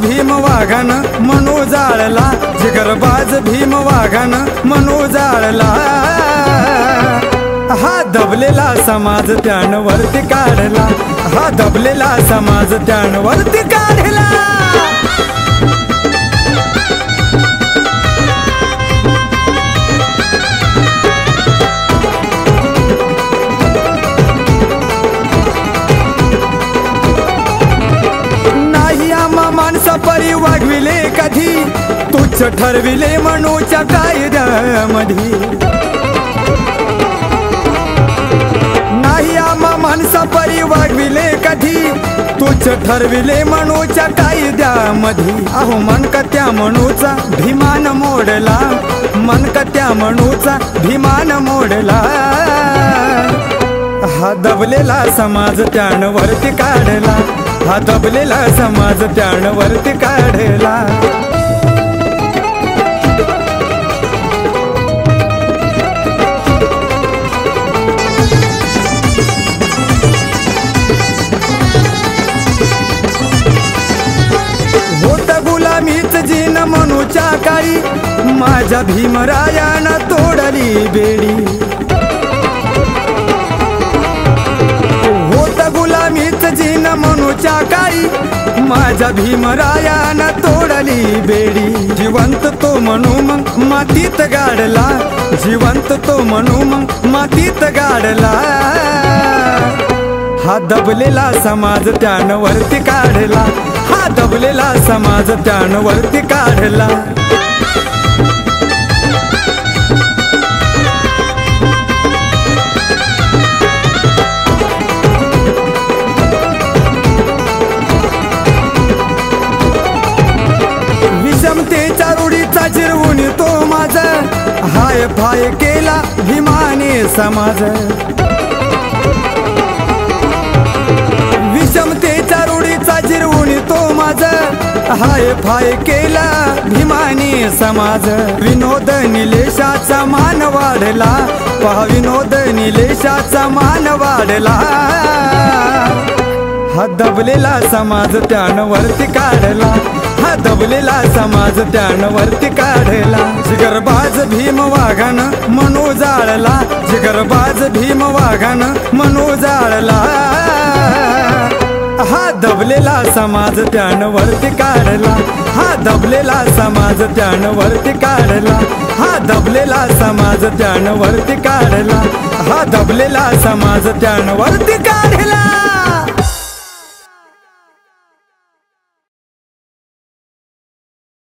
भीम वाघानं मनू जाळला, जिगरबाज भीम वाघानं मनू जाळला। हा दबलेला समाज त्यानं वरती काढला, हा दबलेला समाज त्यानं वरती काढला। नाही आम्हा माणसा परी वागविले कधी, तुच्छ ठरविले मनूच्या कायद्यामध्ये। नाही आम्हा माणसा परी वागविले कधी, तुच्छ ठरविले मनूच्या कायद्यामध्ये। अहो मनकत्या मनूचा भीमान मोडला, मनकत्या मनूचा भीमान मोडला। हा दबलेला समाज त्यानं वरती काढला, हा दबलेला समाज त्यानं वरती काढला। होत गुलामीच जीन मनूच्या काळी, माझ्या भीमरायानं तोडली बेडी। होत गुलामीच जीन मनूच्या काळी, माझ्या भीमरायानं तोडली बेडी। जिवंत तो मनू मग मातीत गाडला, जिवंत तो मनू मग मातीत गाडला। हा दबलेला समाज त्यानं वरती काढला, हा दबलेला समाज त्यानं वरती काढला। विषमतेच्या रूढीचा जिरवून तो माझा, हाय फाय केला भीमाने समाज। विषमतेच्या रूढीचा जिरवून तो माझा, हाय फाय केला भीमाने समाज। विनोद निलेशाचा मान वाढला, पहा विनोद निलेशाचा मान वाढला। हा दबलेला समाज त्यानं वरती काढला, हा दबलेला समाज त्यानं वरती काढला। जिगरबाज भीम वाघानं मनू जाळला, जिगरबाज भीम वाघानं मनू जाळला। हा दबलेला समाज त्यानं वरती काढला, हा दबलेला समाज त्यानं वरती काढला, हा दबलेला समाज त्यानं वरती काढला, हा दबलेला समाज त्यानं वरती काढला।